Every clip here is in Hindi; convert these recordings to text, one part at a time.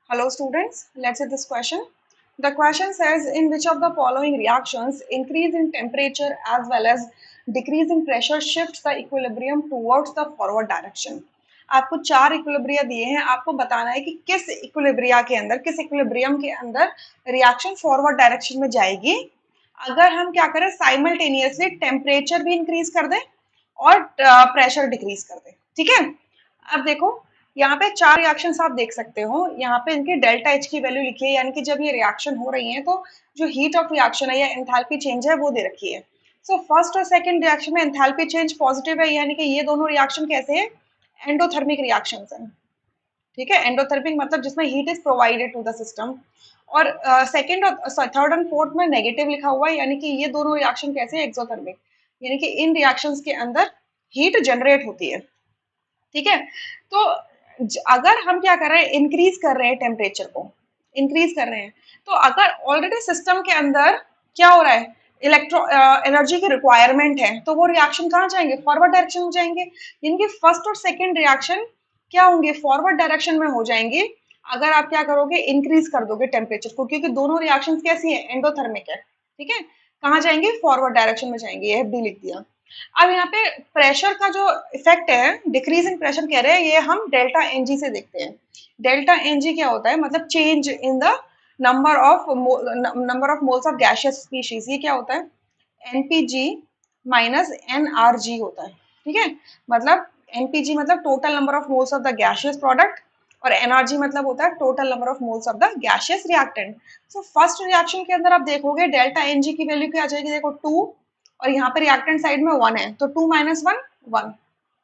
Hello students, let's see this question. The question says in which of the following reactions increase in temperature as well as decrease in pressure shifts the equilibrium towards the forward direction. आपको चार इक्विलिब्रिया दिए हैं, आपको बताना है कि किस इक्विलिब्रिया के अंदर, किस इक्विलिब्रियम के अंदर रिएक्शन फॉरवर्ड डायरेक्शन में जाएगी अगर हम क्या करें साइमल्टेनियसली टेम्परेचर भी इंक्रीज कर दें और प्रेशर डिक्रीज कर दें। ठीक है, अब देखो यहाँ पे चार रिएक्शंस आप देख सकते हो, यहाँ पे इनकी डेल्टा एच की वैल्यू लिखी है, यानी कि जब ये रिएक्शन हो रही है तो जो हीट ऑफ रिएक्शन है या एंथैल्पी चेंज है वो दे रखी है। सो फर्स्ट और सेकंड रिएक्शन में एंथैल्पी चेंज पॉजिटिव है, यानी कि ये दोनों रिएक्शन कैसे है, एंडोथर्मिक रिएक्शंस हैं। ठीक है, एंडोथर्मिक मतलब जिसमें heat is provided to the system. और सेकंड और थर्ड एंड फोर्थ में नेगेटिव लिखा हुआ है, यानी कि ये दोनों रिएक्शन कैसे है, एक्सोथर्मिक, यानी कि इन रिएक्शंस के अंदर हीट जनरेट होती है। ठीक है, तो अगर हम क्या कर रहे हैं, इंक्रीज कर रहे हैं टेम्परेचर को, इंक्रीज कर रहे हैं, तो अगर ऑलरेडी सिस्टम के अंदर क्या हो रहा है, इलेक्ट्रो एनर्जी की रिक्वायरमेंट है, तो वो रिएक्शन कहाँ जाएंगे, फॉरवर्ड डायरेक्शन में जाएंगे। यानी कि फर्स्ट और सेकंड रिएक्शन क्या होंगे, फॉरवर्ड डायरेक्शन में हो जाएंगे अगर आप क्या करोगे, इंक्रीज कर दोगे टेम्परेचर को, क्योंकि दोनों रिएक्शंस कैसी है, एंडोथर्मिक है। ठीक है, कहाँ जाएंगे, फॉरवर्ड डायरेक्शन में जाएंगे, ये डी लिख दिया। अब यहाँ पे प्रेशर का जो इफेक्ट है, डिक्रीज इन प्रेशर कह रहे हैं, ये हम डेल्टा एनजी से देखते हैं। डेल्टा एनजी क्या होता है, मतलब change in the number of moles of gaseous species, ये क्या होता है, एनपीजी माइनस एनआरजी होता है। ठीक है, मतलब एनपीजी मतलब total number of moles of the gaseous product, और एनआरजी मतलब होता है total number of moles of the gaseous reactant. So first reaction के अंदर आप देखोगे डेल्टा एनजी की वैल्यू क्या आ जाएगी, देखो 2, और यहाँ पे रिएक्टेंट साइड में 1 है, तो 2 माइनस 1 1।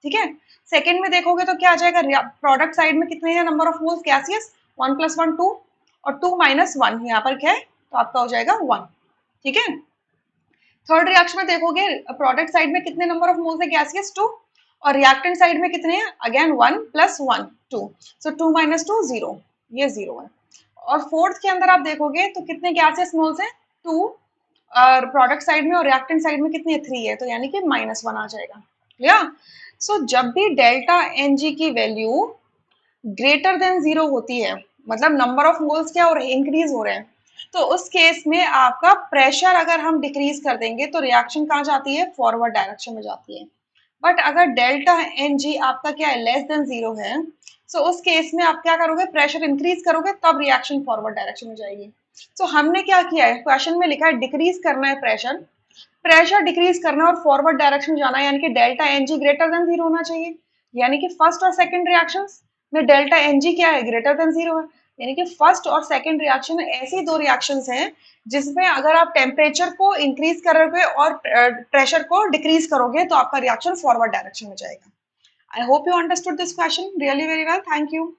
ठीक है, सेकेंड में देखोगे तो क्या आ जाएगा, प्रोडक्ट साइड में कितने हैं number of moles gaseous, 1 plus 1 2, और 2 माइनस 1 यहाँ पर क्या है, तो आपका हो जाएगा 1। ठीक है, थर्ड रिएक्शन में देखोगे प्रोडक्ट साइड में कितने नंबर ऑफ मोल्स है गैसियस 2, और रिएक्टेंट साइड में कितने हैं, अगेन 1 प्लस 1 2, सो 2 माइनस 2 0, ये 0 है। और फोर्थ के अंदर आप देखोगे तो कितने गैसियस मोल्स हैं, 2, और प्रोडक्ट साइड में और रिएक्टेंट साइड में कितनी है, 3 है, तो यानी कि -1 आ जाएगा। क्लियर। सो जब भी डेल्टा एन जी की वैल्यू ग्रेटर देन 0 होती है, मतलब नंबर ऑफ मोल्स क्या हो रहे हैं, इंक्रीज हो रहे हैं, तो उस केस में आपका प्रेशर अगर हम डिक्रीज कर देंगे तो रिएक्शन कहाँ जाती है, फॉरवर्ड डायरेक्शन में जाती है। बट अगर डेल्टा एन जी आपका क्या है, लेस देन 0 है, सो उस केस में आप क्या करोगे, प्रेशर इंक्रीज करोगे तब रिएक्शन फॉरवर्ड डायरेक्शन में जाएगी। सो हमने क्या किया है, क्वेश्चन में लिखा है डिक्रीज करना है प्रेशर, प्रेशर डिक्रीज करना और फॉरवर्ड डायरेक्शन में जाना है, यानी कि delta N G greater than 0 होना चाहिए। यानी कि फर्स्ट और सेकंड रिएक्शंस में डेल्टा एन जी क्या है, ग्रेटर देन 0 है। यानी कि फर्स्ट और सेकंड रिएक्शन ऐसी दो रिएक्शंस हैं जिसमें अगर आप टेम्परेचर को इंक्रीज करोगे और प्रेशर को डिक्रीज करोगे तो आपका रिएक्शन फॉरवर्ड डायरेक्शन में जाएगा। I hope you understood this question really very well, thank you.